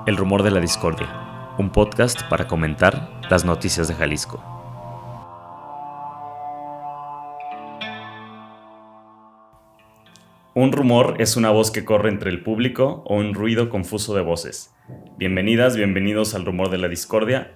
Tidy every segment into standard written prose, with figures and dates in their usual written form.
El Rumor de la Discordia, un podcast para comentar las noticias de Jalisco. Un rumor es una voz que corre entre el público o un ruido confuso de voces. Bienvenidas, bienvenidos al Rumor de la Discordia,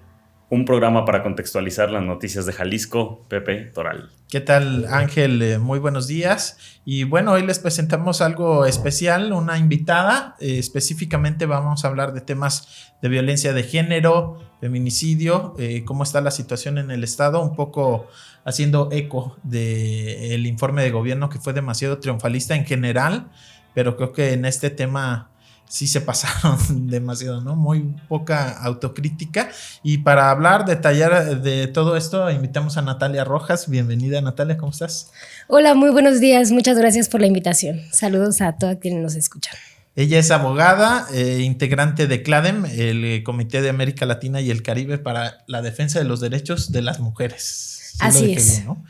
un programa para contextualizar las noticias de Jalisco. Pepe Toral. ¿Qué tal, Ángel? Muy buenos días. Y bueno, hoy les presentamos algo especial, una invitada. Específicamente vamos a hablar de temas de violencia de género, feminicidio, cómo está la situación en el estado, un poco haciendo eco del informe de gobierno que fue demasiado triunfalista en general, pero creo que en este tema sí se pasaron demasiado, ¿no? Muy poca autocrítica. Y para hablar, detallar de todo esto, invitamos a Natalia Rojas. Bienvenida, Natalia, ¿cómo estás? Hola, muy buenos días. Muchas gracias por la invitación. Saludos a todos quienes nos escuchan. Ella es abogada, integrante de CLADEM, el Comité de América Latina y el Caribe para la defensa de los derechos de las mujeres. Sí, así es. Bien, ¿no?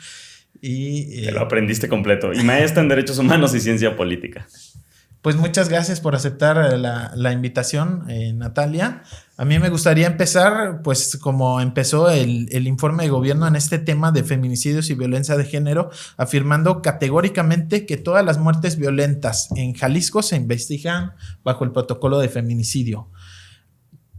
Te lo aprendiste completo. Y maestra en Derechos Humanos y Ciencia Política. Pues muchas gracias por aceptar la invitación, Natalia. A mí me gustaría empezar, pues como empezó el informe de gobierno en este tema de feminicidios y violencia de género, afirmando categóricamente que todas las muertes violentas en Jalisco se investigan bajo el protocolo de feminicidio.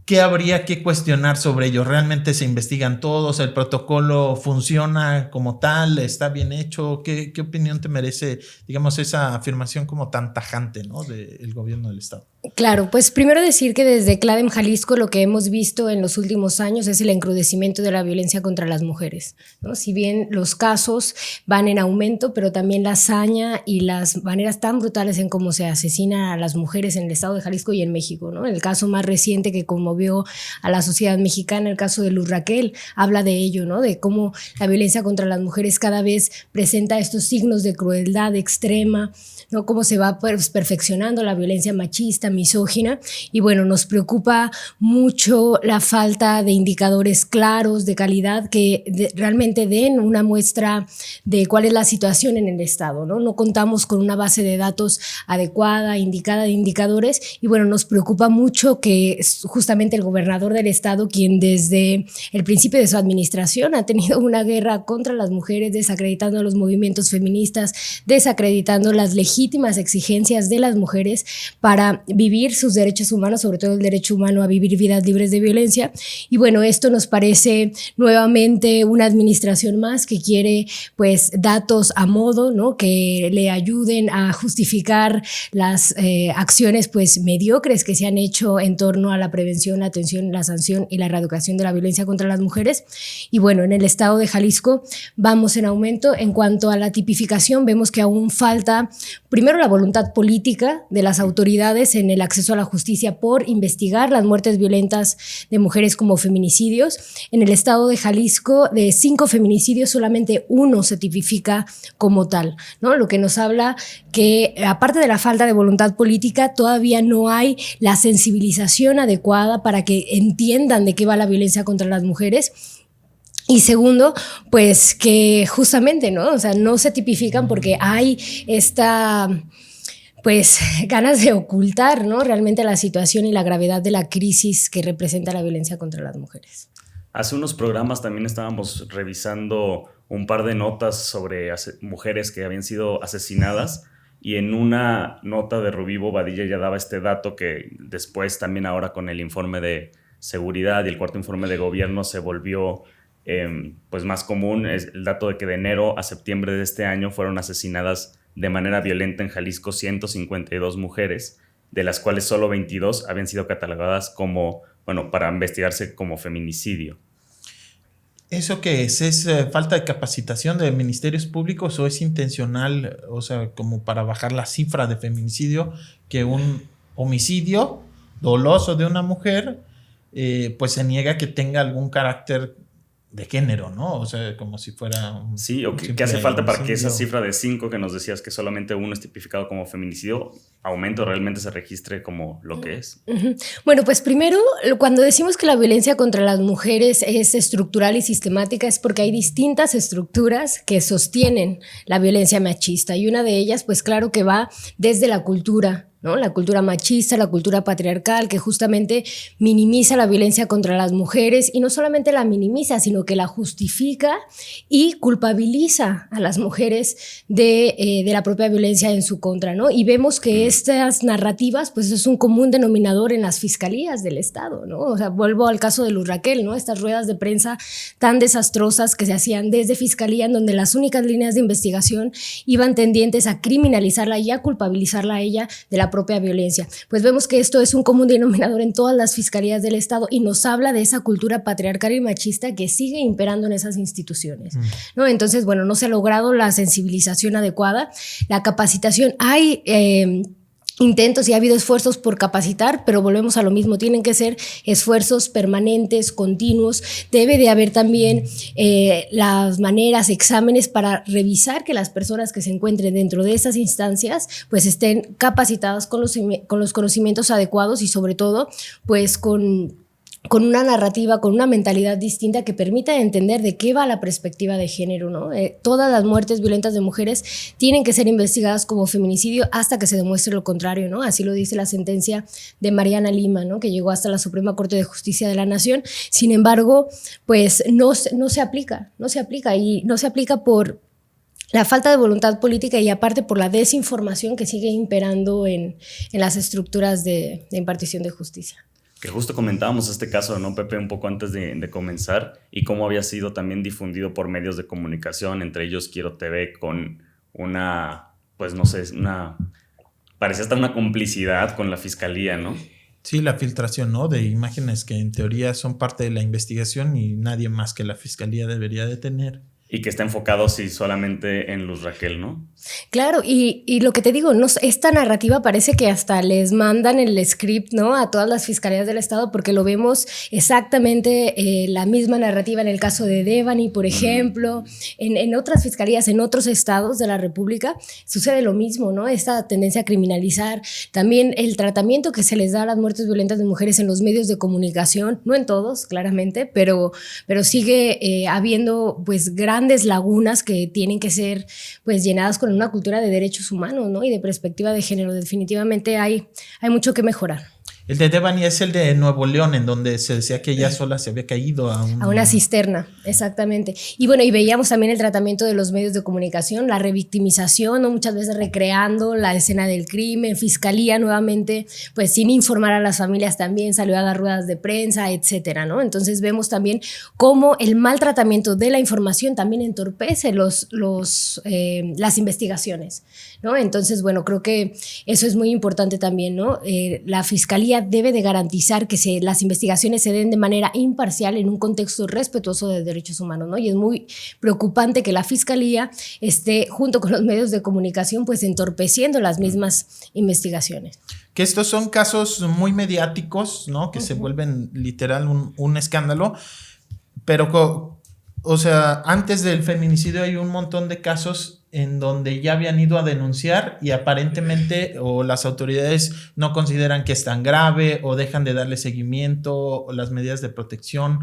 ¿Qué habría que cuestionar sobre ello? ¿Realmente se investigan todos? ¿El protocolo funciona como tal? ¿Está bien hecho? ¿Qué opinión te merece, digamos, esa afirmación como tan tajante, ¿no?, del gobierno del estado? Claro, pues primero decir que desde CLADEM Jalisco lo que hemos visto en los últimos años es el encrudecimiento de la violencia contra las mujeres, ¿no? Si bien los casos van en aumento, pero también la hazaña y las maneras tan brutales en cómo se asesina a las mujeres en el estado de Jalisco y en México, ¿no? El caso más reciente que conmovió a la sociedad mexicana, el caso de Luz Raquel, habla de ello, ¿no? De cómo la violencia contra las mujeres cada vez presenta estos signos de crueldad extrema, ¿no? Cómo se va perfeccionando la violencia machista, misógina, y bueno, nos preocupa mucho la falta de indicadores claros de calidad que realmente den una muestra de cuál es la situación en el estado, ¿no? No contamos con una base de datos adecuada, indicada de indicadores, y bueno, nos preocupa mucho que es justamente el gobernador del estado quien desde el principio de su administración ha tenido una guerra contra las mujeres, desacreditando a los movimientos feministas, desacreditando las legítimas exigencias de las mujeres para vivir sus derechos humanos, sobre todo el derecho humano a vivir vidas libres de violencia. Y bueno, esto nos parece nuevamente una administración más que quiere pues datos a modo, ¿no?, que le ayuden a justificar las acciones pues mediocres que se han hecho en torno a la prevención, la atención, la sanción y la erradicación de la violencia contra las mujeres. Y bueno, en el estado de Jalisco vamos en aumento. En cuanto a la tipificación, vemos que aún falta primero la voluntad política de las autoridades en el acceso a la justicia por investigar las muertes violentas de mujeres como feminicidios. En el estado de Jalisco, de 5 feminicidios, solamente 1 se tipifica como tal, ¿no? Lo que nos habla que, aparte de la falta de voluntad política, todavía no hay la sensibilización adecuada para que entiendan de qué va la violencia contra las mujeres. Y segundo, pues que justamente, ¿no? O sea, no se tipifican porque hay esta pues ganas de ocultar, ¿no?, realmente la situación y la gravedad de la crisis que representa la violencia contra las mujeres. Hace unos programas también estábamos revisando un par de notas sobre mujeres que habían sido asesinadas, y en una nota de Rubí Bobadilla ya daba este dato que después también ahora con el informe de seguridad y el cuarto informe de gobierno se volvió pues más común. Es el dato de que de enero a septiembre de este año fueron asesinadas de manera violenta en Jalisco 152 mujeres, de las cuales solo 22 habían sido catalogadas como, bueno, para investigarse como feminicidio. ¿Eso qué es? ¿Es falta de capacitación de ministerios públicos o es intencional, o sea, como para bajar la cifra de feminicidio, que un homicidio doloso de una mujer pues se niega que tenga algún carácter de género, ¿no? O sea, como si fuera un... Sí, o que hace falta para que esa cifra de 5 que nos decías que solamente 1 es tipificado como feminicidio, aumento, realmente se registre como lo que es. Bueno, pues primero, cuando decimos que la violencia contra las mujeres es estructural y sistemática, es porque hay distintas estructuras que sostienen la violencia machista, y una de ellas, pues claro que va desde la cultura, ¿no? La cultura machista, la cultura patriarcal, que justamente minimiza la violencia contra las mujeres, y no solamente la minimiza, sino que la justifica y culpabiliza a las mujeres de la propia violencia en su contra, ¿no? Y vemos que estas narrativas, pues es un común denominador en las fiscalías del Estado, ¿no? O sea, vuelvo al caso de Luz Raquel, ¿no? Estas ruedas de prensa tan desastrosas que se hacían desde fiscalía, en donde las únicas líneas de investigación iban tendientes a criminalizarla y a culpabilizarla a ella de la propia violencia. Pues vemos que esto es un común denominador en todas las fiscalías del Estado y nos habla de esa cultura patriarcal y machista que sigue imperando en esas instituciones, ¿no? Entonces, bueno, no se ha logrado la sensibilización adecuada, la capacitación. Hay intentos y ha habido esfuerzos por capacitar, pero volvemos a lo mismo, tienen que ser esfuerzos permanentes, continuos. Debe de haber también las maneras, exámenes para revisar que las personas que se encuentren dentro de esas instancias pues estén capacitadas con los conocimientos adecuados y sobre todo pues con una narrativa, con una mentalidad distinta que permita entender de qué va la perspectiva de género, ¿no? Todas las muertes violentas de mujeres tienen que ser investigadas como feminicidio hasta que se demuestre lo contrario, ¿no? Así lo dice la sentencia de Mariana Lima, ¿no? Que llegó hasta la Suprema Corte de Justicia de la Nación. Sin embargo, pues no se aplica por la falta de voluntad política y aparte por la desinformación que sigue imperando en las estructuras de impartición de justicia. Que justo comentábamos este caso, ¿no, Pepe? Un poco antes de comenzar, y cómo había sido también difundido por medios de comunicación, entre ellos Quiero TV, con pues no sé, parecía hasta una complicidad con la fiscalía, ¿no? Sí, la filtración, ¿no? De imágenes que en teoría son parte de la investigación y nadie más que la fiscalía debería de tener. Y que está enfocado sí solamente en Luz Raquel, ¿no? Claro, y lo que te digo, esta narrativa parece que hasta les mandan el script, ¿no? A todas las fiscalías del Estado, porque lo vemos exactamente la misma narrativa en el caso de Devani, por ejemplo, en otras fiscalías, en otros estados de la República, sucede lo mismo, ¿no? Esta tendencia a criminalizar, también el tratamiento que se les da a las muertes violentas de mujeres en los medios de comunicación, no en todos, claramente, pero sigue habiendo pues grandes lagunas que tienen que ser pues llenadas con una cultura de derechos humanos, ¿no? Y de perspectiva de género. Definitivamente hay mucho que mejorar. El de Devani es el de Nuevo León, en donde se decía que ella sola se había caído a una cisterna, exactamente. Y bueno, y veíamos también el tratamiento de los medios de comunicación, la revictimización, ¿no? Muchas veces recreando la escena del crimen, fiscalía nuevamente, pues sin informar a las familias también, salió a dar ruedas de prensa, etcétera, ¿no? Entonces vemos también cómo el mal tratamiento de la información también entorpece las investigaciones, ¿no? Entonces, bueno, creo que eso es muy importante también, ¿no? La fiscalía debe de garantizar que las investigaciones se den de manera imparcial en un contexto respetuoso de derechos humanos, ¿no? Y es muy preocupante que la fiscalía esté junto con los medios de comunicación pues entorpeciendo las mismas investigaciones. Que estos son casos muy mediáticos, ¿no? Que se vuelven literal un escándalo, pero o sea, antes del feminicidio hay un montón de casos en donde ya habían ido a denunciar y aparentemente o las autoridades no consideran que es tan grave o dejan de darle seguimiento o las medidas de protección,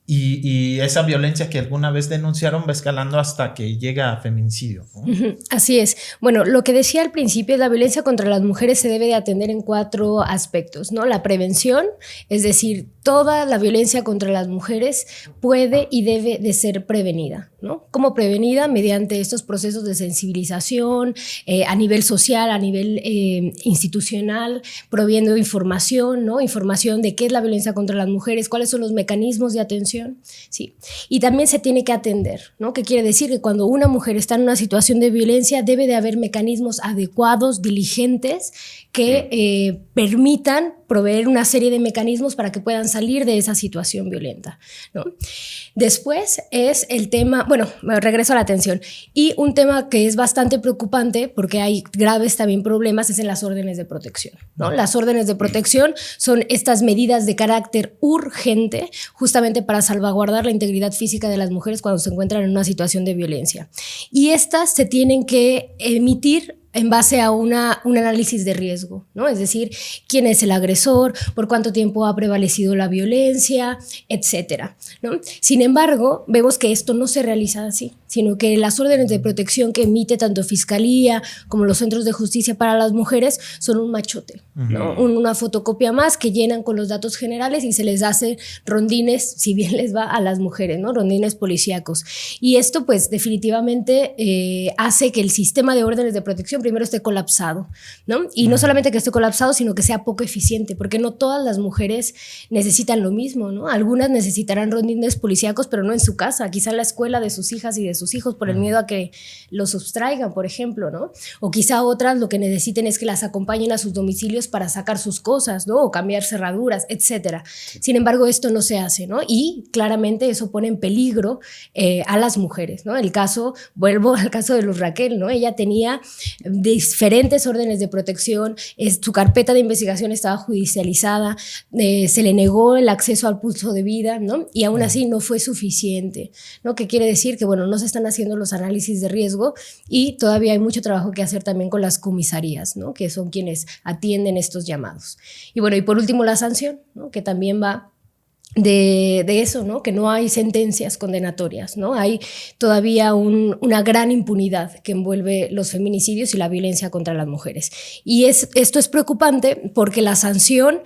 y esa violencia que alguna vez denunciaron va escalando hasta que llega a feminicidio, ¿no? Así es. Bueno, lo que decía al principio es la violencia contra las mujeres se debe de atender en 4 aspectos, ¿no? La prevención, es decir, toda la violencia contra las mujeres puede y debe de ser prevenida, ¿no? ¿Cómo prevenida? Mediante estos procesos de sensibilización a nivel social, a nivel institucional, proviendo información, ¿no? Información de qué es la violencia contra las mujeres, cuáles son los mecanismos de atención. Sí. Y también se tiene que atender, ¿no? ¿Qué quiere decir? Que cuando una mujer está en una situación de violencia debe de haber mecanismos adecuados, diligentes, que permitan proveer una serie de mecanismos para que puedan salir de esa situación violenta, ¿no? Después es el tema, bueno, me regreso a la atención, y un tema que es bastante preocupante porque hay graves también problemas es en las órdenes de protección, ¿no? Las órdenes de protección son estas medidas de carácter urgente justamente para salvaguardar la integridad física de las mujeres cuando se encuentran en una situación de violencia. Y estas se tienen que emitir en base a un análisis de riesgo, ¿no? Es decir, quién es el agresor, por cuánto tiempo ha prevalecido la violencia, etcétera, ¿no? Sin embargo, vemos que esto no se realiza así, sino que las órdenes de protección que emite tanto Fiscalía como los centros de justicia para las mujeres son un machote, ¿no? Una fotocopia más que llenan con los datos generales y se les hace rondines, si bien les va a las mujeres, ¿no? Rondines policíacos. Y esto, pues, definitivamente hace que el sistema de órdenes de protección primero esté colapsado, ¿no? Y no solamente que esté colapsado, sino que sea poco eficiente, porque no todas las mujeres necesitan lo mismo, ¿no? Algunas necesitarán rondines policíacos, pero no en su casa, quizá en la escuela de sus hijas y de sus hijos por el miedo a que los sustraigan, por ejemplo, ¿no? O quizá otras lo que necesiten es que las acompañen a sus domicilios para sacar sus cosas, ¿no? O cambiar cerraduras, etcétera. Sin embargo, esto no se hace, ¿no? Y claramente eso pone en peligro a las mujeres, ¿no? Vuelvo al caso de Luz Raquel, ¿no? Ella tenía diferentes órdenes de protección, su carpeta de investigación estaba judicializada, se le negó el acceso al pulso de vida, ¿no? Y aún así no fue suficiente, ¿no? ¿Qué quiere decir? Que, bueno, no se están haciendo los análisis de riesgo y todavía hay mucho trabajo que hacer también con las comisarías, ¿no? Que son quienes atienden estos llamados. Y bueno, y por último la sanción, ¿no? Que también va de eso, ¿no? Que no hay sentencias condenatorias, ¿no? Hay todavía una gran impunidad que envuelve los feminicidios y la violencia contra las mujeres. Y esto es preocupante porque la sanción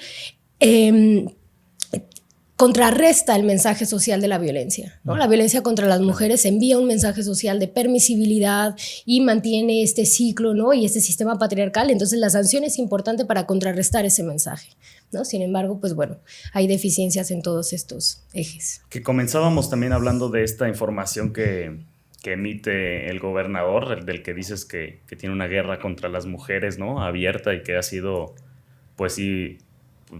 contrarresta el mensaje social de la violencia, ¿no? La violencia contra las mujeres envía un mensaje social de permisibilidad y mantiene este ciclo, ¿no? Y este sistema patriarcal. Entonces la sanción es importante para contrarrestar ese mensaje, ¿no? Sin embargo, pues bueno, hay deficiencias en todos estos ejes. Que comenzábamos también hablando de esta información que emite el gobernador, del que dices que tiene una guerra contra las mujeres, ¿no? Abierta, y que ha sido, pues sí,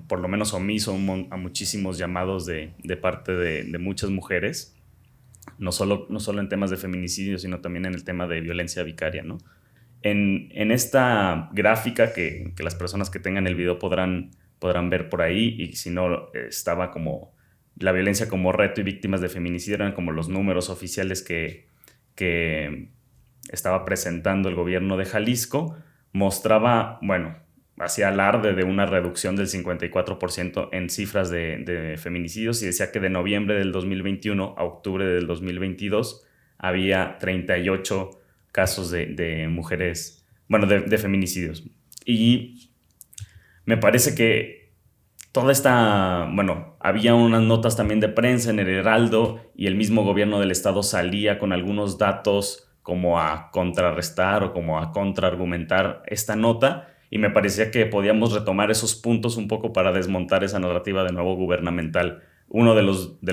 por lo menos omiso a muchísimos llamados de parte de muchas mujeres, no solo en temas de feminicidio, sino también en el tema de violencia vicaria, ¿no? En esta gráfica que las personas que tengan el video podrán ver por ahí, y si no, estaba como la violencia como reto y víctimas de feminicidio, eran como los números oficiales que estaba presentando el gobierno de Jalisco. Mostraba, bueno, hacía alarde de una reducción del 54% en cifras de feminicidios, y decía que de noviembre del 2021 a octubre del 2022 había 38 casos de mujeres, bueno, de feminicidios. Y me parece que toda esta, bueno, había unas notas también de prensa en el Heraldo, y el mismo gobierno del estado salía con algunos datos como a contrarrestar o como a contraargumentar esta nota. Y me parecía que podíamos retomar esos puntos un poco para desmontar esa narrativa de nuevo gubernamental. Uno de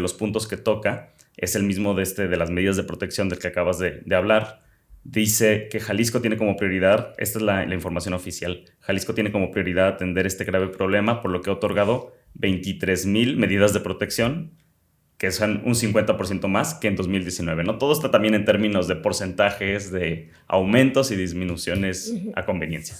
los puntos que toca es el mismo de las medidas de protección del que acabas de hablar. Dice que Jalisco tiene como prioridad, esta es la información oficial, Jalisco tiene como prioridad atender este grave problema, por lo que ha otorgado 23,000 medidas de protección, que son un 50% más que en 2019, ¿no? Todo está también en términos de porcentajes, de aumentos y disminuciones a conveniencia.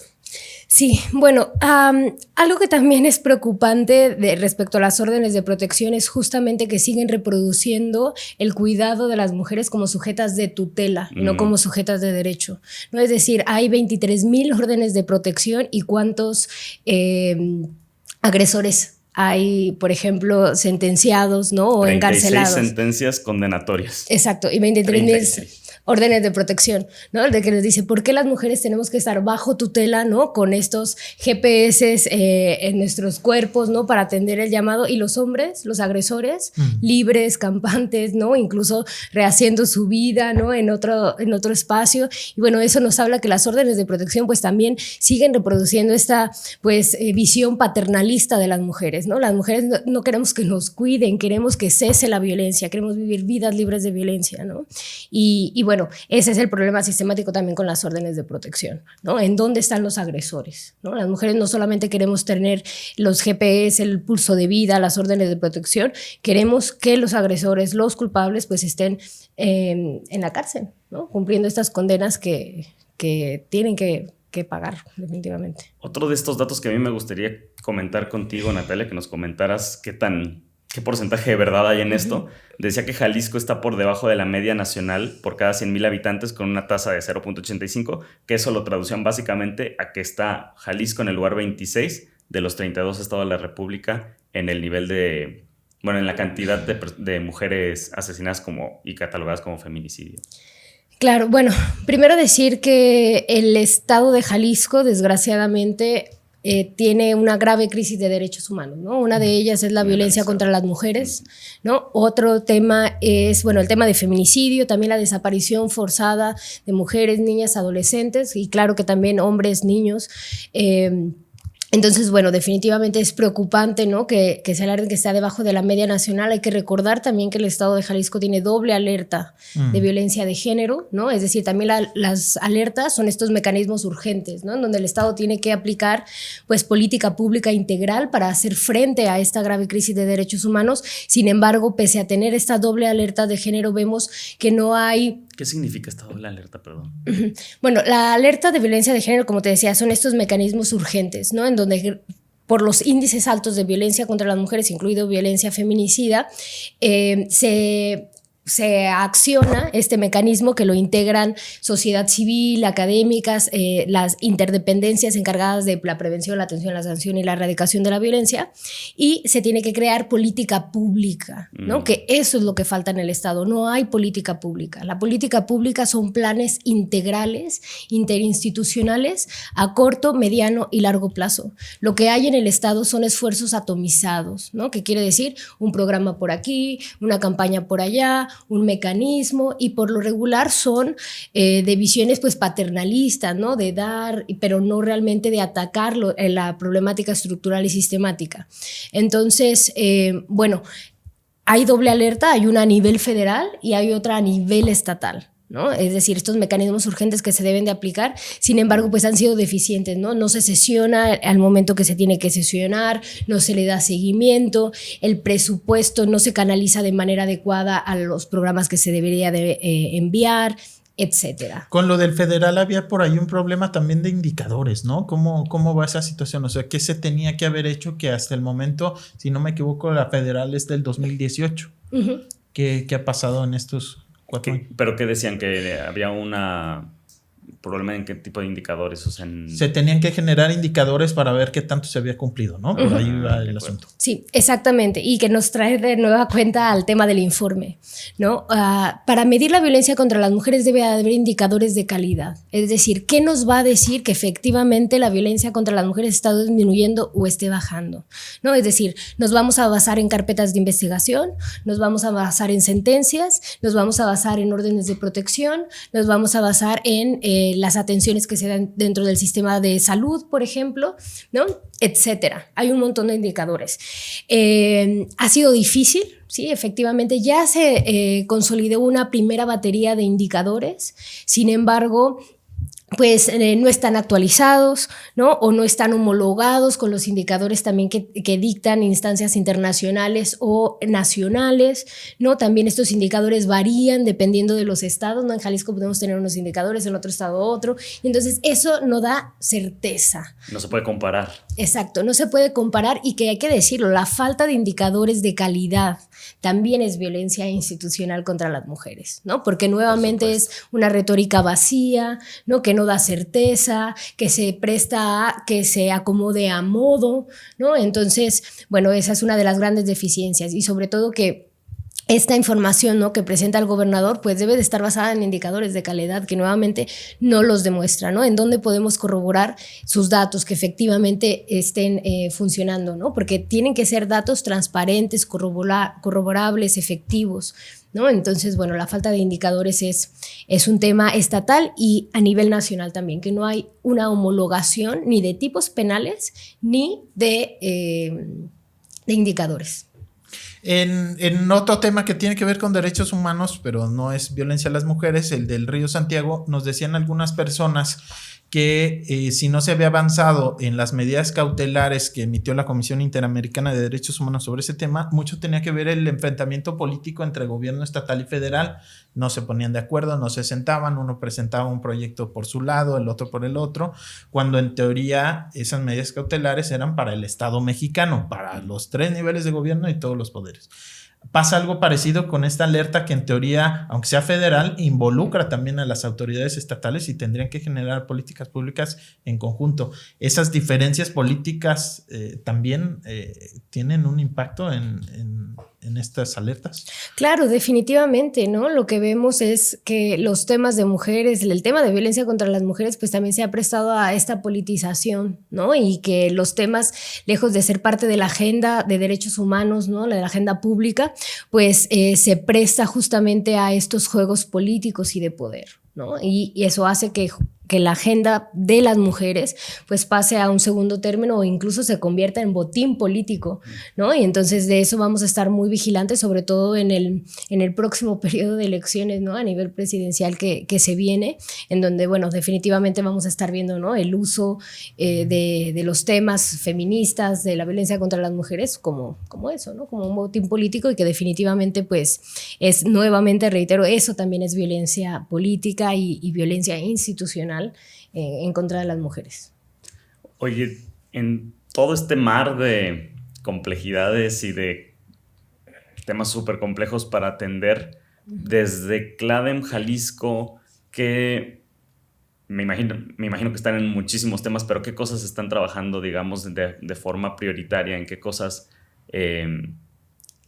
Sí, bueno, algo que también es preocupante respecto a las órdenes de protección es justamente que siguen reproduciendo el cuidado de las mujeres como sujetas de tutela y no como sujetas de derecho, ¿no? Es decir, hay 23,000 órdenes de protección, y cuántos agresores hay, por ejemplo, sentenciados, ¿no? O 36 encarcelados. sentencias condenatorias. Exacto, y 23,000 órdenes de protección, ¿no? De que les dice, ¿por qué las mujeres tenemos que estar bajo tutela, ¿no? Con estos GPS en nuestros cuerpos, ¿no? Para atender el llamado, y los hombres, los agresores, libres, campantes, ¿no? Incluso rehaciendo su vida, ¿no? En otro espacio. Y bueno, eso nos habla que las órdenes de protección pues también siguen reproduciendo esta pues visión paternalista de las mujeres, ¿no? Las mujeres no queremos que nos cuiden, queremos que cese la violencia, queremos vivir vidas libres de violencia, ¿no? Y bueno, ese es el problema sistemático también con las órdenes de protección, ¿no? ¿En dónde están los agresores, ¿no? Las mujeres no solamente queremos tener los GPS, el pulso de vida, las órdenes de protección, queremos que los agresores, los culpables, pues estén en la cárcel, ¿no? Cumpliendo estas condenas que tienen que pagar, definitivamente. Otro de estos datos que a mí me gustaría comentar contigo, Natalia, que nos comentaras qué tan qué porcentaje de verdad hay en esto. Decía que Jalisco está por debajo de la media nacional por cada 100,000 habitantes con una tasa de 0.85, que eso lo traducían básicamente a que está Jalisco en el lugar 26 de los 32 estados de la República en el nivel de, bueno, en la cantidad de mujeres asesinadas y catalogadas como feminicidio. Claro, bueno, primero decir que el estado de Jalisco, desgraciadamente, tiene una grave crisis de derechos humanos, ¿no? Una de ellas es la violencia contra las mujeres, ¿no? Otro tema es, bueno, el tema de feminicidio, también la desaparición forzada de mujeres, niñas, adolescentes y claro que también hombres, niños. Entonces, bueno, definitivamente es preocupante, ¿no? Que se alargue que está debajo de la media nacional. Hay que recordar también que el estado de Jalisco tiene doble alerta de violencia de género, ¿no? Es decir, también las alertas son estos mecanismos urgentes, ¿no? En donde el estado tiene que aplicar, pues, política pública integral para hacer frente a esta grave crisis de derechos humanos. Sin embargo, pese a tener esta doble alerta de género, vemos que no hay... ¿Qué significa esta doble alerta, perdón? Bueno, la alerta de violencia de género, como te decía, son estos mecanismos urgentes, ¿no? En donde por los índices altos de violencia contra las mujeres, incluido violencia feminicida, se acciona este mecanismo que lo integran sociedad civil, académicas, las interdependencias encargadas de la prevención, la atención, la sanción y la erradicación de la violencia, y se tiene que crear política pública, ¿no? Que eso es lo que falta en el Estado. No hay política pública. La política pública son planes integrales, interinstitucionales, a corto, mediano y largo plazo. Lo que hay en el Estado son esfuerzos atomizados, ¿no? Que quiere decir un programa por aquí, una campaña por allá, un mecanismo, y por lo regular son de visiones pues paternalistas, ¿no? De dar, pero no realmente de atacar la problemática estructural y sistemática. Entonces, bueno, hay doble alerta, hay una a nivel federal y hay otra a nivel estatal, ¿no? Es decir, estos mecanismos urgentes que se deben de aplicar, sin embargo, pues han sido deficientes, ¿no? No se sesiona al momento que se tiene que sesionar, no se le da seguimiento, el presupuesto no se canaliza de manera adecuada a los programas que se debería de enviar, etcétera. Con lo del federal había por ahí un problema también de indicadores, ¿no? ¿Cómo va esa situación? O sea, ¿qué se tenía que haber hecho que hasta el momento, si no me equivoco, la federal es del 2018? ¿Qué ha pasado en estos 4 años? ¿Pero qué decían? ¿Que había un problema en qué tipo de indicadores? O sea, se tenían que generar indicadores para ver qué tanto se había cumplido, ¿no? Por ahí va el asunto. Sí, exactamente. Y que nos trae de nueva cuenta al tema del informe, ¿no? Para medir la violencia contra las mujeres debe haber indicadores de calidad. Es decir, ¿qué nos va a decir que efectivamente la violencia contra las mujeres está disminuyendo o esté bajando? ¿No? Es decir, nos vamos a basar en carpetas de investigación, nos vamos a basar en sentencias, nos vamos a basar en órdenes de protección, nos vamos a basar en las atenciones que se dan dentro del sistema de salud, por ejemplo, ¿no? Etcétera. Hay un montón de indicadores. Ha sido difícil, sí, efectivamente. Ya se consolidó una primera batería de indicadores, sin embargo, pues no están actualizados, ¿no? O no están homologados con los indicadores también que dictan instancias internacionales o nacionales, ¿no? También estos indicadores varían dependiendo de los estados, ¿no? En Jalisco podemos tener unos indicadores, en otro estado otro, y entonces eso no da certeza. No se puede comparar. Exacto, no se puede comparar, y que hay que decirlo, la falta de indicadores de calidad también es violencia institucional contra las mujeres, ¿no? Porque nuevamente es una retórica vacía, ¿no? Que no da certeza, que se presta a que se acomode a modo, ¿no? Entonces, bueno, esa es una de las grandes deficiencias, y sobre todo que esta información, ¿no?, que presenta el gobernador, pues debe de estar basada en indicadores de calidad que nuevamente no los demuestra, ¿no? En dónde podemos corroborar sus datos que efectivamente estén funcionando, ¿no? Porque tienen que ser datos transparentes, corroborables, efectivos, ¿no? Entonces, bueno, la falta de indicadores es un tema estatal y a nivel nacional también, que no hay una homologación ni de tipos penales ni de indicadores. En otro tema que tiene que ver con derechos humanos, pero no es violencia a las mujeres, el del Río Santiago, nos decían algunas personas que si no se había avanzado en las medidas cautelares que emitió la Comisión Interamericana de Derechos Humanos sobre ese tema, mucho tenía que ver el enfrentamiento político entre gobierno estatal y federal. No se ponían de acuerdo, no se sentaban, uno presentaba un proyecto por su lado, el otro por el otro, cuando en teoría esas medidas cautelares eran para el Estado mexicano, para los 3 niveles de gobierno y todos los poderes. Pasa algo parecido con esta alerta que en teoría, aunque sea federal, involucra también a las autoridades estatales y tendrían que generar políticas públicas en conjunto. Esas diferencias políticas también tienen un impacto en estas alertas. Claro, definitivamente, ¿no? Lo que vemos es que los temas de mujeres, el tema de violencia contra las mujeres, pues también se ha prestado a esta politización, ¿no? Y que los temas, lejos de ser parte de la agenda de derechos humanos, ¿no? De la agenda pública, pues se presta justamente a estos juegos políticos y de poder, ¿no? Y eso hace que la agenda de las mujeres pues pase a un segundo término o incluso se convierta en botín político, ¿no? Y entonces de eso vamos a estar muy vigilantes, sobre todo en el próximo periodo de elecciones, ¿no? A nivel presidencial que se viene, en donde, bueno, definitivamente vamos a estar viendo, ¿no? El uso de los temas feministas, de la violencia contra las mujeres como eso, ¿no? Como un botín político y que definitivamente pues es, nuevamente reitero, eso también es violencia política y violencia institucional en contra de las mujeres. Oye, en todo este mar de complejidades y de temas súper complejos para atender, desde CLADEM Jalisco, que me imagino que están en muchísimos temas, pero ¿qué cosas están trabajando, digamos, de forma prioritaria? ¿En qué cosas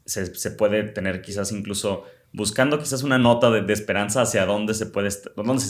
se puede tener quizás incluso buscando quizás una nota de esperanza hacia dónde se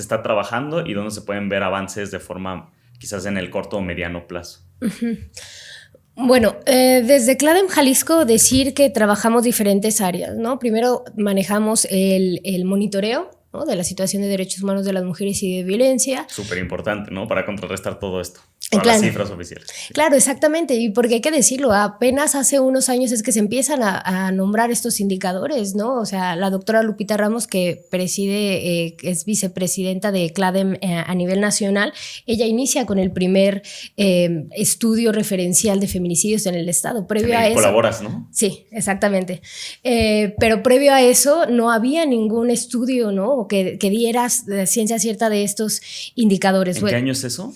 está trabajando y dónde se pueden ver avances de forma quizás en el corto o mediano plazo? Uh-huh. Bueno, desde CLADEM Jalisco decir que trabajamos diferentes áreas, ¿no? Primero manejamos el monitoreo, ¿no? De la situación de derechos humanos de las mujeres y de violencia. Súper importante, ¿no? Para contrarrestar todo esto. Para claro, las cifras oficiales. Claro, exactamente. Y porque hay que decirlo, apenas hace unos años es que se empiezan a nombrar estos indicadores, ¿no? O sea, la doctora Lupita Ramos, que preside, es vicepresidenta de CLADEM a nivel nacional, ella inicia con el primer estudio referencial de feminicidios en el Estado. Previo a eso, colaboras, ¿no? Sí, exactamente. Pero previo a eso no había ningún estudio, ¿no? Que diera ciencia cierta de estos indicadores. ¿En qué año es eso?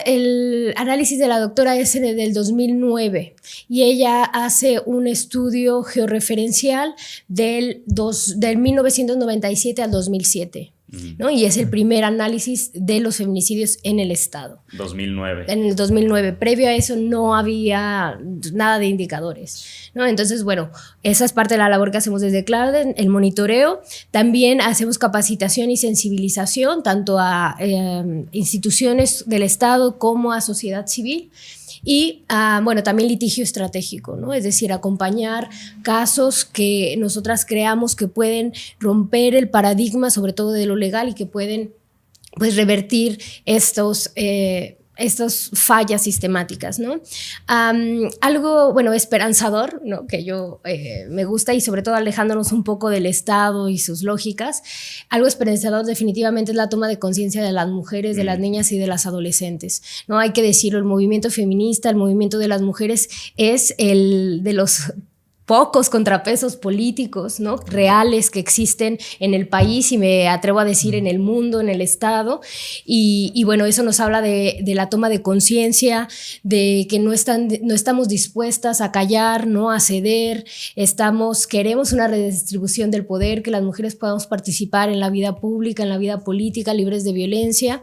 El análisis de la doctora es del 2009 y ella hace un estudio georreferencial del 1997 al 2007. ¿No? Y es el primer análisis de los feminicidios en el Estado. 2009. En el 2009. Previo a eso no había nada de indicadores, ¿no? Entonces, bueno, esa es parte de la labor que hacemos desde CLADEM, el monitoreo. También hacemos capacitación y sensibilización tanto a instituciones del Estado como a sociedad civil. Y, bueno, también litigio estratégico, ¿no? Es decir, acompañar casos que nosotras creamos que pueden romper el paradigma, sobre todo de lo legal, y que pueden, pues, revertir estas fallas sistemáticas, ¿no? Algo, bueno, esperanzador, ¿no? Que yo me gusta, y sobre todo alejándonos un poco del Estado y sus lógicas, algo esperanzador definitivamente es la toma de conciencia de las mujeres, de las niñas y de las adolescentes, ¿no? Hay que decirlo, el movimiento feminista, el movimiento de las mujeres es el de los pocos contrapesos políticos, ¿no? Reales que existen en el país y me atrevo a decir en el mundo, en el Estado. Y bueno, eso nos habla de la toma de conciencia, de que no estamos dispuestas a callar, no a ceder, queremos una redistribución del poder, que las mujeres podamos participar en la vida pública, en la vida política, libres de violencia.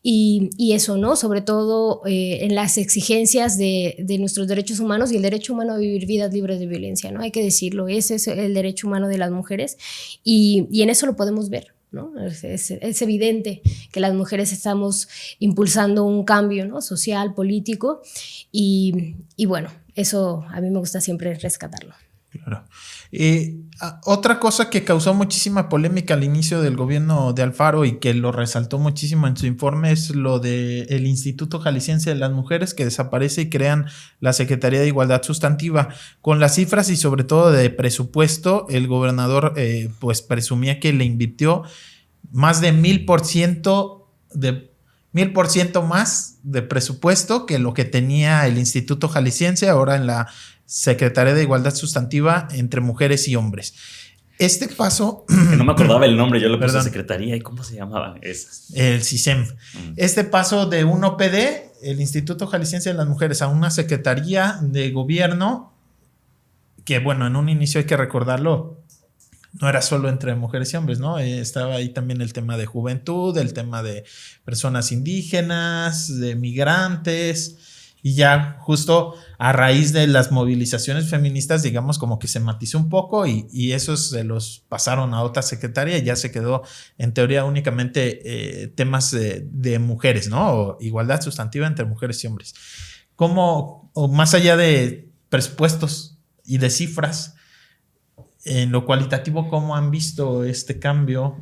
Y eso, ¿no? Sobre todo en las exigencias de nuestros derechos humanos y el derecho humano a vivir vidas libres de violencia, ¿no? Hay que decirlo, ese es el derecho humano de las mujeres y en eso lo podemos ver, ¿no? Es evidente que las mujeres estamos impulsando un cambio, ¿no? Social, político y bueno, eso a mí me gusta siempre rescatarlo. Claro. Otra cosa que causó muchísima polémica al inicio del gobierno de Alfaro y que lo resaltó muchísimo en su informe es lo del Instituto Jalisciense de las Mujeres, que desaparece y crean la Secretaría de Igualdad Sustantiva. Con las cifras y sobre todo de presupuesto, el gobernador pues presumía que le invirtió más de 1000% 1000% más de presupuesto que lo que tenía el Instituto Jalisciense, ahora en la Secretaría de Igualdad Sustantiva entre Mujeres y Hombres. Este paso... Que no me acordaba el nombre, yo le puse Perdón. secretaría. ¿Y cómo se llamaba? El CISEM. Este paso de un OPD, el Instituto Jalisciense de las Mujeres, a una Secretaría de Gobierno, que bueno, en un inicio hay que recordarlo, no era solo entre mujeres y hombres, ¿no? Estaba ahí también el tema de juventud, el tema de personas indígenas, de migrantes, y ya justo a raíz de las movilizaciones feministas, digamos, como que se matizó un poco y esos se los pasaron a otra secretaria y ya se quedó en teoría únicamente temas de mujeres, ¿no? O igualdad sustantiva entre mujeres y hombres. ¿Cómo, o más allá de presupuestos y de cifras, en lo cualitativo, cómo han visto este cambio?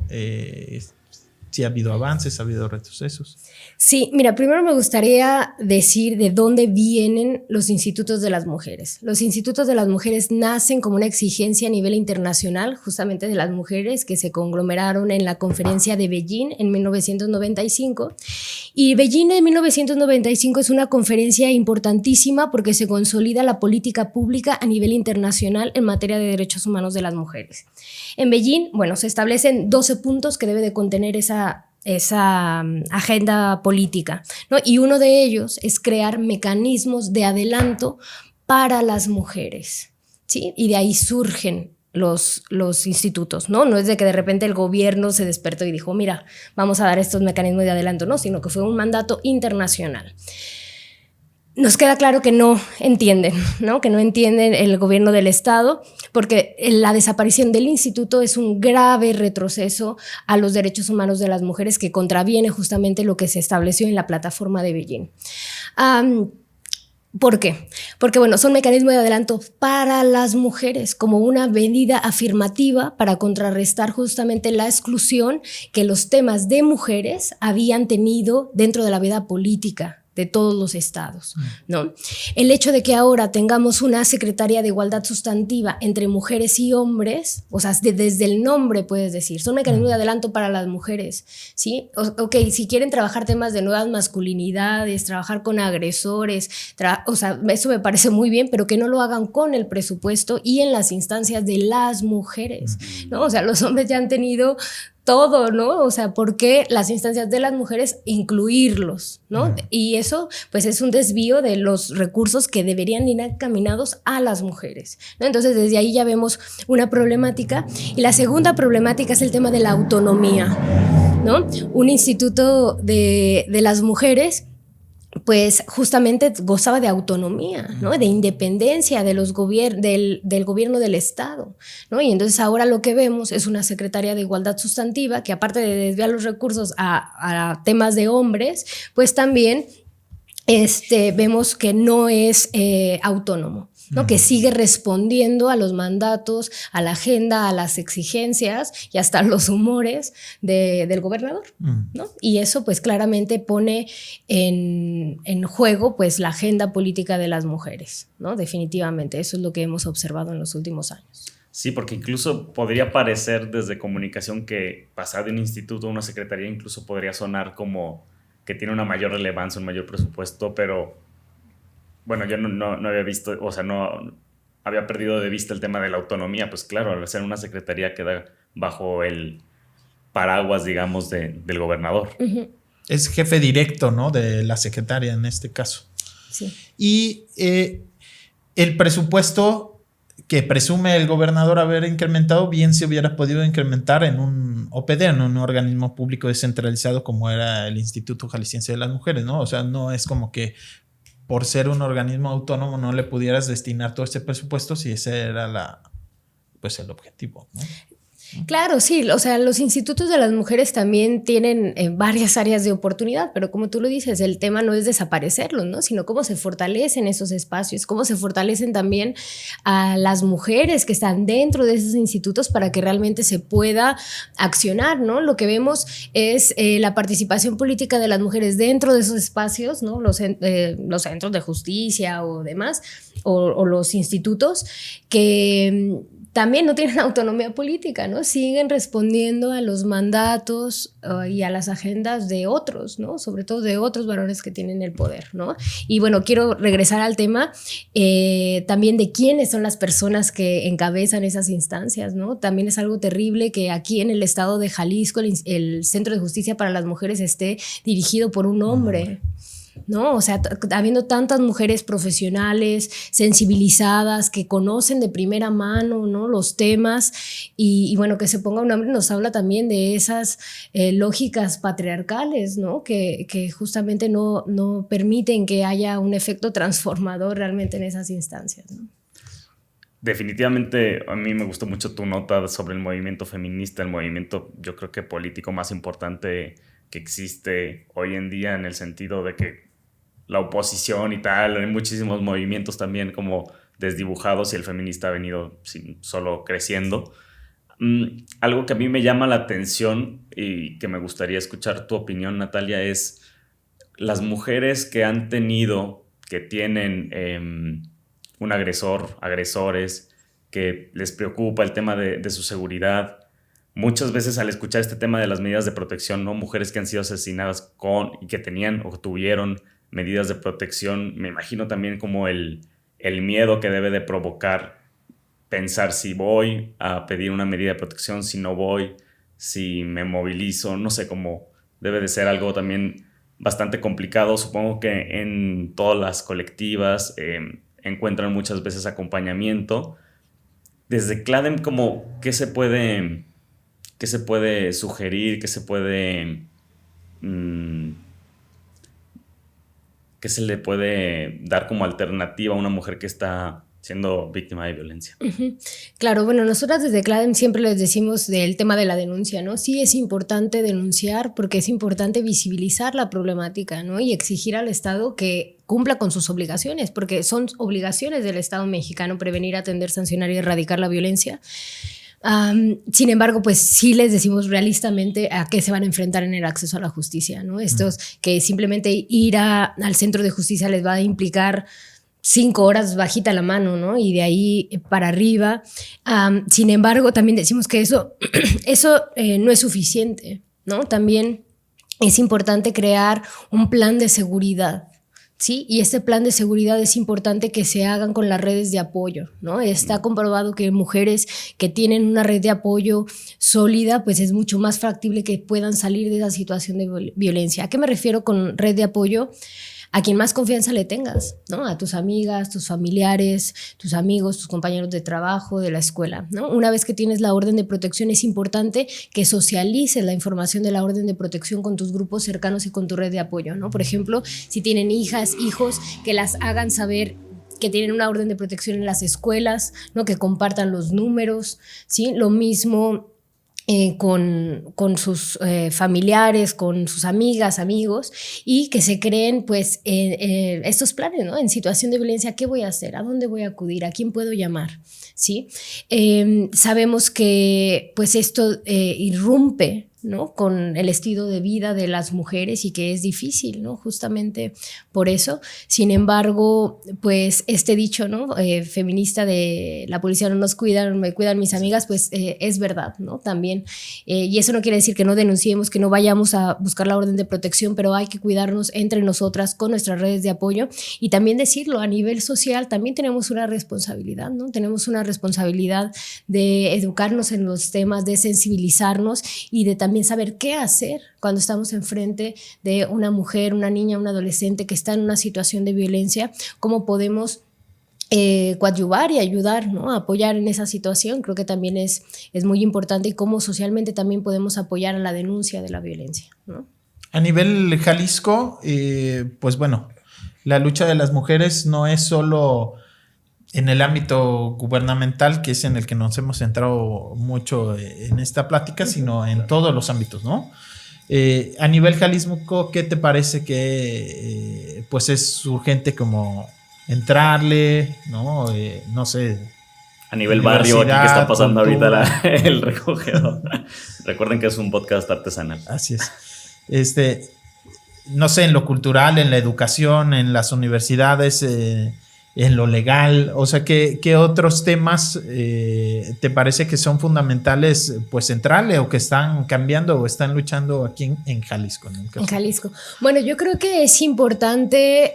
Si ha habido avances, ha habido retrocesos. Sí, mira, primero me gustaría decir de dónde vienen los institutos de las mujeres. Los institutos de las mujeres nacen como una exigencia a nivel internacional, justamente de las mujeres que se conglomeraron en la conferencia de Beijing en 1995. Y Beijing en 1995 es una conferencia importantísima porque se consolida la política pública a nivel internacional en materia de derechos humanos de las mujeres. En Beijing, bueno, se establecen 12 puntos que debe de contener esa agenda política, ¿no? Y uno de ellos es crear mecanismos de adelanto para las mujeres, ¿sí? Y de ahí surgen los institutos, ¿no? No es de que de repente el gobierno se despertó y dijo, mira, vamos a dar estos mecanismos de adelanto, no, sino que fue un mandato internacional. Nos queda claro que no entienden, ¿no? Que no entienden el gobierno del Estado, porque la desaparición del instituto es un grave retroceso a los derechos humanos de las mujeres que contraviene justamente lo que se estableció en la plataforma de Beijing. ¿Por qué? Porque, bueno, son mecanismos de adelanto para las mujeres como una medida afirmativa para contrarrestar justamente la exclusión que los temas de mujeres habían tenido dentro de la vida política de todos los estados, ¿no? El hecho de que ahora tengamos una Secretaría de Igualdad Sustantiva entre mujeres y hombres, o sea, desde el nombre puedes decir, son mecanismos de adelanto para las mujeres, ¿sí? Ok, si quieren trabajar temas de nuevas masculinidades, trabajar con agresores, o sea, eso me parece muy bien, pero que no lo hagan con el presupuesto y en las instancias de las mujeres, ¿no? O sea, los hombres ya han tenido todo, ¿no? O sea, ¿por qué las instancias de las mujeres incluirlos, ¿no? Y eso, pues, es un desvío de los recursos que deberían ir encaminados a las mujeres, ¿no? Entonces, desde ahí ya vemos una problemática. Y la segunda problemática es el tema de la autonomía, ¿no? Un instituto de las mujeres, pues justamente gozaba de autonomía, ¿no? De independencia de los del gobierno del Estado, ¿no? Y entonces ahora lo que vemos es una Secretaría de Igualdad Sustantiva que, aparte de desviar los recursos a temas de hombres, pues también vemos que no es autónomo, ¿no? Que sigue respondiendo a los mandatos, a la agenda, a las exigencias y hasta los humores del gobernador, ¿no? Y eso pues claramente pone en juego pues la agenda política de las mujeres, ¿no? Definitivamente, eso es lo que hemos observado en los últimos años. Sí, porque incluso podría parecer desde comunicación que pasar de un instituto a una secretaría incluso podría sonar como que tiene una mayor relevancia, un mayor presupuesto, pero bueno, yo no había visto, o sea, no había perdido de vista el tema de la autonomía. Pues claro, al ser una secretaría queda bajo el paraguas, digamos, del gobernador. Uh-huh. Es jefe directo, ¿no? De la secretaria en este caso. Sí. Y el presupuesto que presume el gobernador haber incrementado, bien se hubiera podido incrementar en un OPD, en un organismo público descentralizado como era el Instituto Jalisciense de las Mujeres, ¿no? O sea, no es como que por ser un organismo autónomo no le pudieras destinar todo ese presupuesto si ese era el objetivo, ¿no? Claro, sí, o sea, los institutos de las mujeres también tienen varias áreas de oportunidad, pero como tú lo dices, el tema no es desaparecerlos, ¿no? Sino cómo se fortalecen esos espacios, cómo se fortalecen también a las mujeres que están dentro de esos institutos para que realmente se pueda accionar, ¿no? Lo que vemos es la participación política de las mujeres dentro de esos espacios, ¿no? Los centros de justicia o demás, o los institutos que también no tienen autonomía política, ¿no? Siguen respondiendo a los mandatos y a las agendas de otros, ¿no? Sobre todo de otros varones que tienen el poder, ¿no? Y bueno, quiero regresar al tema también de quiénes son las personas que encabezan esas instancias, ¿no? También es algo terrible que aquí en el estado de Jalisco el Centro de Justicia para las Mujeres esté dirigido por un hombre, ¿no? O sea, habiendo tantas mujeres profesionales, sensibilizadas, que conocen de primera mano, ¿no?, los temas y bueno, que se ponga un hombre nos habla también de esas lógicas patriarcales, ¿no?, que justamente no permiten que haya un efecto transformador realmente en esas instancias, ¿no? Definitivamente a mí me gustó mucho tu nota sobre el movimiento feminista, el movimiento yo creo que político más importante que existe hoy en día, en el sentido de que la oposición y tal, hay muchísimos movimientos también como desdibujados y el feminista ha venido solo creciendo. Algo que a mí me llama la atención y que me gustaría escuchar tu opinión, Natalia, es las mujeres que tienen un agresor, agresores, que les preocupa el tema de su seguridad. Muchas veces al escuchar este tema de las medidas de protección, ¿no?, mujeres que han sido asesinadas y que tenían o tuvieron medidas de protección, me imagino también como el miedo que debe de provocar pensar si voy a pedir una medida de protección, si no voy, si me movilizo, no sé, cómo debe de ser algo también bastante complicado. Supongo que en todas las colectivas encuentran muchas veces acompañamiento. Desde CLADEM, como, ¿qué se puede sugerir? ¿Qué se le puede dar como alternativa a una mujer que está siendo víctima de violencia? Uh-huh. Claro, bueno, nosotras desde CLADEM siempre les decimos del tema de la denuncia, ¿no? Sí es importante denunciar porque es importante visibilizar la problemática, ¿no? Y exigir al Estado que cumpla con sus obligaciones, porque son obligaciones del Estado mexicano prevenir, atender, sancionar y erradicar la violencia. Sin embargo, pues sí les decimos realistamente a qué se van a enfrentar en el acceso a la justicia, ¿no? Estos que simplemente ir al centro de justicia les va a implicar 5 horas bajita la mano, ¿no? Y de ahí para arriba. Sin embargo, también decimos que eso no es suficiente, ¿no? También es importante crear un plan de seguridad, ¿sí? Y este plan de seguridad es importante que se hagan con las redes de apoyo, ¿no? Está comprobado que mujeres que tienen una red de apoyo sólida, pues es mucho más factible que puedan salir de esa situación de violencia. ¿A qué me refiero con red de apoyo? A quien más confianza le tengas, ¿no? A tus amigas, tus familiares, tus amigos, tus compañeros de trabajo, de la escuela, ¿no? Una vez que tienes la orden de protección, es importante que socialices la información de la orden de protección con tus grupos cercanos y con tu red de apoyo, ¿no? Por ejemplo, si tienen hijas, hijos, que las hagan saber que tienen una orden de protección en las escuelas, ¿no? Que compartan los números, ¿sí? Lo mismo con sus familiares, con sus amigas, amigos, y que se creen pues estos planes, ¿no? En situación de violencia, ¿qué voy a hacer? ¿A dónde voy a acudir? ¿A quién puedo llamar? ¿Sí? Sabemos que pues esto irrumpe, ¿no?, con el estilo de vida de las mujeres y que es difícil, ¿no?, justamente por eso. Sin embargo, pues este dicho, ¿no?, feminista de la policía no nos cuidan, me cuidan mis amigas, pues es verdad, ¿no?, también. Y eso no quiere decir que no denunciemos, que no vayamos a buscar la orden de protección, pero hay que cuidarnos entre nosotras con nuestras redes de apoyo y también decirlo a nivel social, también tenemos una responsabilidad, ¿no? Tenemos una responsabilidad de educarnos en los temas, de sensibilizarnos y de también saber qué hacer cuando estamos enfrente de una mujer, una niña, un adolescente que está en una situación de violencia, cómo podemos coadyuvar y ayudar, ¿no?, a apoyar en esa situación. Creo que también es muy importante y cómo socialmente también podemos apoyar a la denuncia de la violencia, ¿no? A nivel Jalisco, pues bueno, la lucha de las mujeres no es solo en el ámbito gubernamental, que es en el que nos hemos centrado mucho en esta plática, sino en todos los ámbitos, ¿no? A nivel Jalisco, ¿qué te parece que pues es urgente como entrarle, ¿no? No sé. A nivel barrio, aquí que está pasando ahorita el recogedor. Recuerden que es un podcast artesanal. Así es. No sé, en lo cultural, en la educación, en las universidades, en lo legal? O sea, ¿qué otros temas te parece que son fundamentales, pues centrales, o que están cambiando o están luchando aquí en Jalisco? En Jalisco. Bueno, yo creo que es importante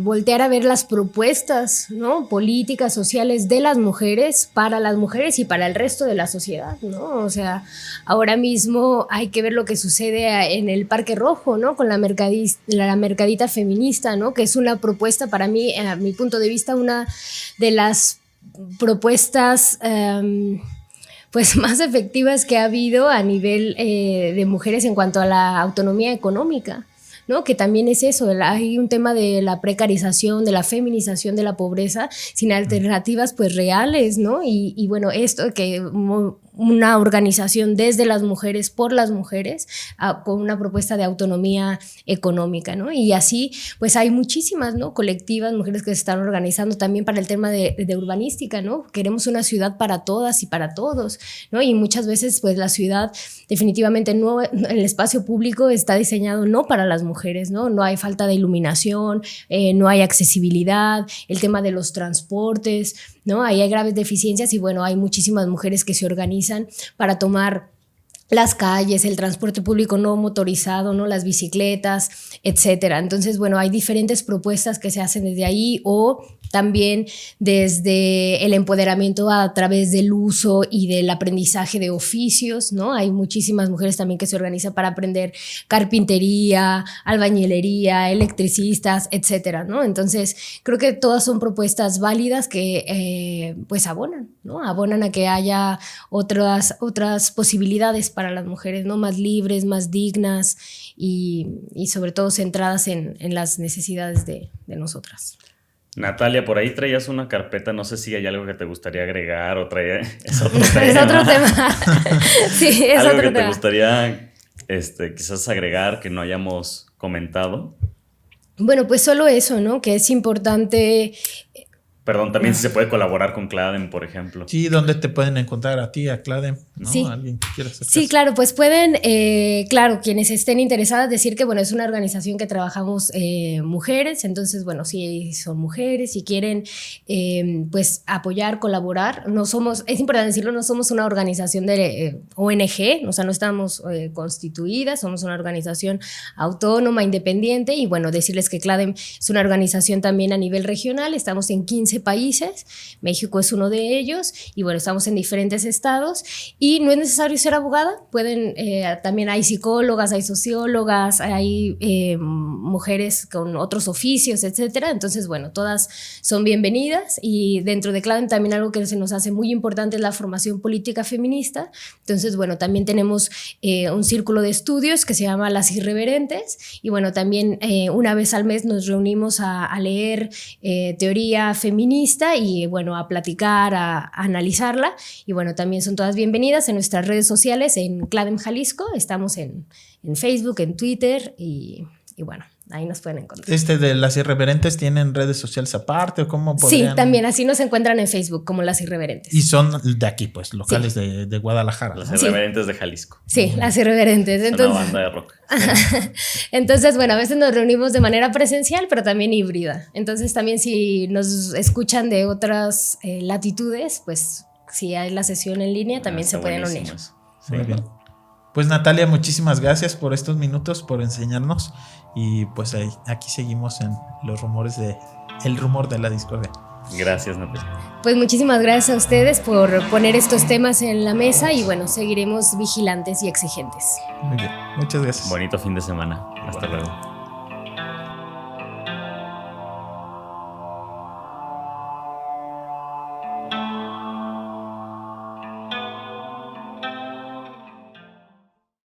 voltear a ver las propuestas, ¿no?, políticas, sociales de las mujeres, para las mujeres y para el resto de la sociedad, ¿no? O sea, ahora mismo hay que ver lo que sucede en el Parque Rojo, ¿no?, con la mercadita feminista, ¿no?, que es una propuesta para mí, a mi punto de vista, una de las propuestas pues más efectivas que ha habido a nivel de mujeres en cuanto a la autonomía económica, ¿no? Que también es eso, hay un tema de la precarización, de la feminización de la pobreza, sin alternativas pues reales, ¿no? Y bueno, esto que una organización desde las mujeres, por las mujeres, con una propuesta de autonomía económica, ¿no? Y así, pues hay muchísimas, ¿no?, colectivas, mujeres que se están organizando también para el tema de urbanística, ¿no? Queremos una ciudad para todas y para todos, ¿no? Y muchas veces, pues la ciudad definitivamente no, el espacio público está diseñado no para las mujeres, ¿no? No hay falta de iluminación, no hay accesibilidad, el tema de los transportes, ¿no? Ahí hay graves deficiencias y bueno, hay muchísimas mujeres que se organizan para tomar las calles, el transporte público no motorizado, ¿no?, las bicicletas, etcétera. Entonces, bueno, hay diferentes propuestas que se hacen desde ahí, o también desde el empoderamiento a través del uso y del aprendizaje de oficios, ¿no? Hay muchísimas mujeres también que se organizan para aprender carpintería, albañilería, electricistas, etcétera, ¿no? Entonces, creo que todas son propuestas válidas que pues abonan, ¿no? Abonan a que haya otras posibilidades para las mujeres, ¿no?, más libres, más dignas y sobre todo centradas en las necesidades de nosotras. Natalia, por ahí traías una carpeta, no sé si hay algo que te gustaría agregar o es otro tema. Sí, es algo otro que tema. te gustaría quizás agregar que no hayamos comentado. Bueno, pues solo eso, ¿no?, que es importante. Perdón, también si se puede colaborar con CLADEM, por ejemplo. Sí, ¿dónde te pueden encontrar a ti, a CLADEM? ¿No? Sí. ¿Alguien que quiera hacer Sí, caso? claro, pues pueden, claro, quienes estén interesadas, decir que, bueno, es una organización que trabajamos mujeres, entonces, bueno, si son mujeres y quieren, pues, apoyar, colaborar, no somos, es importante decirlo, no somos una organización de ONG, o sea, no estamos constituidas, somos una organización autónoma, independiente, y bueno, decirles que CLADEM es una organización también a nivel regional, estamos en 15 países, México es uno de ellos, y bueno, estamos en diferentes estados, y no es necesario ser abogada, pueden, también hay psicólogas, hay sociólogas, hay mujeres con otros oficios, etcétera, entonces bueno, todas son bienvenidas, y dentro de CLADEM también algo que se nos hace muy importante es la formación política feminista, entonces bueno, también tenemos un círculo de estudios que se llama Las Irreverentes, y bueno, también una vez al mes nos reunimos a leer teoría feminista y bueno, a platicar, a analizarla, y bueno, también son todas bienvenidas en nuestras redes sociales, en CLADEM Jalisco, estamos en Facebook, en Twitter, y bueno, ahí nos pueden encontrar. ¿De Las Irreverentes tienen redes sociales aparte o cómo podrían? Sí, también así nos encuentran en Facebook como Las Irreverentes. Y son de aquí, pues, locales sí. de Guadalajara. Las Irreverentes de Jalisco. Sí, Las Irreverentes. Entonces, una banda de rock. Entonces, bueno, a veces nos reunimos de manera presencial, pero también híbrida. Entonces, también si nos escuchan de otras latitudes, pues si hay la sesión en línea, también se pueden unir. Sí. Muy bien. Pues Natalia, muchísimas gracias por estos minutos, por enseñarnos, y pues aquí seguimos en los rumores el rumor de la discordia. Gracias, Natalia. Pues muchísimas gracias a ustedes por poner estos temas en la mesa, y bueno, seguiremos vigilantes y exigentes. Muy bien, muchas gracias. Bonito fin de semana. Hasta luego.